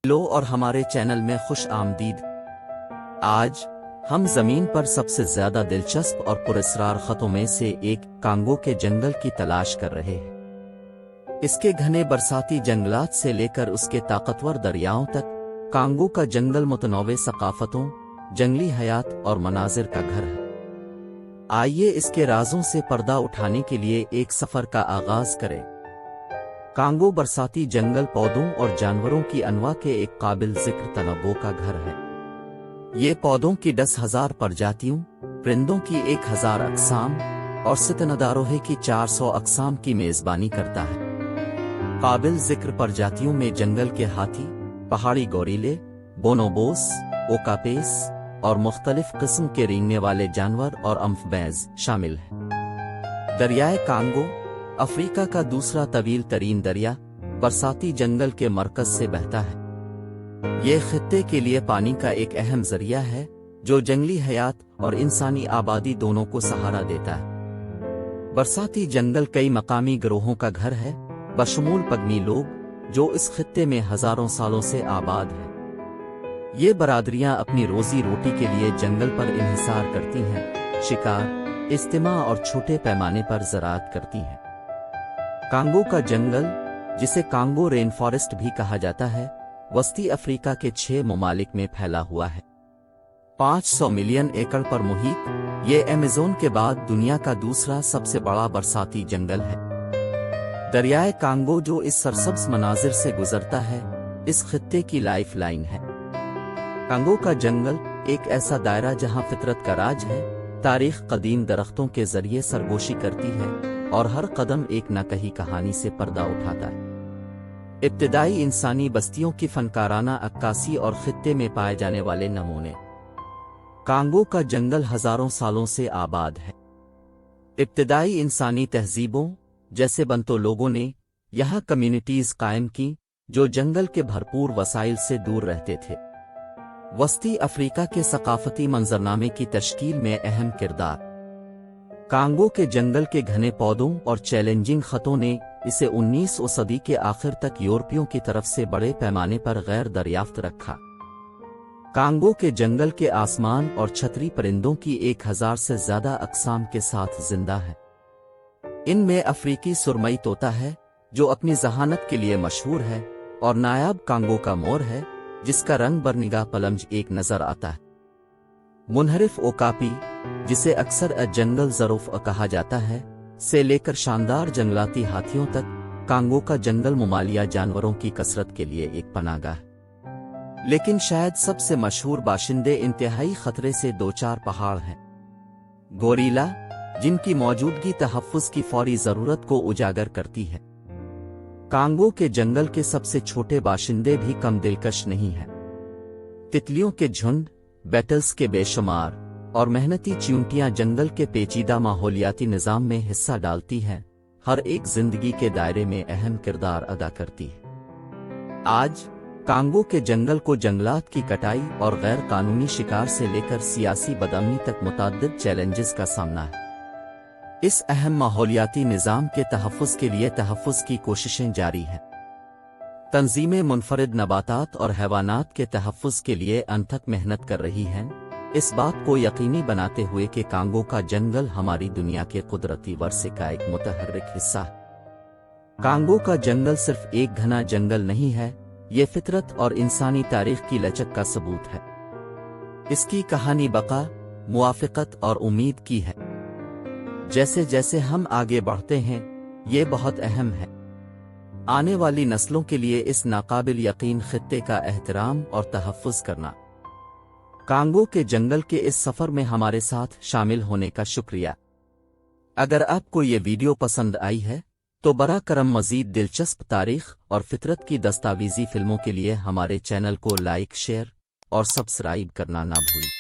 Hello اور ہمارے channel میں خوش آمدید۔ آج ہم زمین پر سب سے زیادہ دلچسپ اور پراسرار خطوں میں سے ایک کانگو کے جنگل کی تلاش کر رہے ہیں۔ اس کے گھنے برساتی جنگلات سے لے کر اس کے طاقتور دریاؤں تک، کانگو کا جنگل متنوع ثقافتوں، جنگلی حیات اور مناظر کا گھر ہے۔ آئیے اس کے رازوں سے پردہ اٹھانے کے لیے ایک سفر کا آغاز کریں۔ کانگو برساتی جنگل پودوں اور جانوروں کی انواع کے ایک قابل ذکر تنوع کا گھر ہے۔ یہ پودوں کی 10,000 پرجاتیوں، پرندوں کی 1,000 اقسام اور ستنداروہے کی 400 اقسام کی میزبانی کرتا ہے۔ قابل ذکر پرجاتیوں میں جنگل کے ہاتھی، پہاڑی گوریلے، بونوبوس، اوکاپیس اور مختلف قسم کے رینگنے والے جانور اور امفیبیز شامل ہیں۔ دریائے کانگو، افریقہ کا دوسرا طویل ترین دریا، برساتی جنگل کے مرکز سے بہتا ہے۔ یہ خطے کے لیے پانی کا ایک اہم ذریعہ ہے، جو جنگلی حیات اور انسانی آبادی دونوں کو سہارا دیتا ہے۔ برساتی جنگل کئی مقامی گروہوں کا گھر ہے، بشمول پگمی لوگ، جو اس خطے میں ہزاروں سالوں سے آباد ہیں۔ یہ برادریاں اپنی روزی روٹی کے لیے جنگل پر انحصار کرتی ہیں، شکار، اجتماع اور چھوٹے پیمانے پر زراعت کرتی ہیں۔ کانگو کا جنگل، جسے کانگو رین فارسٹ بھی کہا جاتا ہے، وسطی افریقہ کے 6 ممالک میں پھیلا ہوا ہے۔ 500 ملین ایکڑ پر محیط، یہ ایمیزون کے بعد دنیا کا دوسرا سب سے بڑا برساتی جنگل ہے۔ دریائے کانگو، جو اس سرسبز مناظر سے گزرتا ہے، اس خطے کی لائف لائن ہے۔ کانگو کا جنگل ایک ایسا دائرہ جہاں فطرت کا راج ہے، تاریخ قدیم درختوں کے ذریعے سرگوشی کرتی ہے اور ہر قدم ایک نہ کہی کہانی سے پردہ اٹھاتا ہے۔ ابتدائی انسانی بستیوں کی فنکارانہ عکاسی اور خطے میں پائے جانے والے نمونے۔ کانگو کا جنگل ہزاروں سالوں سے آباد ہے۔ ابتدائی انسانی تہذیبوں جیسے بنتو لوگوں نے یہاں کمیونٹیز قائم کی، جو جنگل کے بھرپور وسائل سے دور رہتے تھے۔ وسطی افریقہ کے ثقافتی منظرنامے کی تشکیل میں اہم کردار۔ کانگو کے جنگل کے گھنے پودوں اور چیلنجنگ خطوں نے اسے 19ویں صدی کے آخر تک یورپیوں کی طرف سے بڑے پیمانے پر غیر دریافت رکھا۔ کانگو کے جنگل کے آسمان اور چھتری پرندوں کی 1,000 سے زیادہ اقسام کے ساتھ زندہ ہے۔ ان میں افریقی سرمئی طوطا ہے، جو اپنی ذہانت کے لیے مشہور ہے، اور نایاب کانگو کا مور ہے، جس کا رنگ برنگا پلمج ایک نظر آتا ہے۔ منحرف اوکاپی، جسے اکثر جنگل ظروف کہا جاتا ہے، سے لے کر شاندار جنگلاتی ہاتھیوں تک، کانگو کا جنگل ممالیہ جانوروں کی کثرت کے لیے ایک پناہ گاہ ہے۔ لیکن شاید سب سے مشہور باشندے انتہائی خطرے سے دوچار پہاڑ ہیں۔ گوریلا، جن کی موجودگی تحفظ کی فوری ضرورت کو اجاگر کرتی ہے۔ کانگو کے جنگل کے سب سے چھوٹے باشندے بھی کم دلکش نہیں ہیں۔ تتلیوں کے جھنڈ، بیٹلز کے بے شمار، اور محنتی چیونٹیاں جنگل کے پیچیدہ ماحولیاتی نظام میں حصہ ڈالتی ہیں، ہر ایک زندگی کے دائرے میں اہم کردار ادا کرتی ہے۔ آج کانگو کے جنگل کو جنگلات کی کٹائی اور غیر قانونی شکار سے لے کر سیاسی بدامنی تک متعدد چیلنجز کا سامنا ہے۔ اس اہم ماحولیاتی نظام کے تحفظ کے لیے تحفظ کی کوششیں جاری ہیں۔ تنظیمیں منفرد نباتات اور حیوانات کے تحفظ کے لیے انتھک محنت کر رہی ہیں، اس بات کو یقینی بناتے ہوئے کہ کانگو کا جنگل ہماری دنیا کے قدرتی ورثے کا ایک متحرک حصہ ہے۔ کانگو کا جنگل صرف ایک گھنا جنگل نہیں ہے، یہ فطرت اور انسانی تاریخ کی لچک کا ثبوت ہے۔ اس کی کہانی بقا، موافقت اور امید کی ہے۔ جیسے جیسے ہم آگے بڑھتے ہیں، یہ بہت اہم ہے۔ آنے والی نسلوں کے لیے اس ناقابل یقین خطے کا احترام اور تحفظ کرنا۔ کانگو کے جنگل کے اس سفر میں ہمارے ساتھ شامل ہونے کا شکریہ۔ اگر آپ کو یہ ویڈیو پسند آئی ہے، تو براہ کرم مزید دلچسپ تاریخ اور فطرت کی دستاویزی فلموں کے لیے ہمارے چینل کو لائک، شیئر اور سبسکرائب کرنا نہ بھولیں۔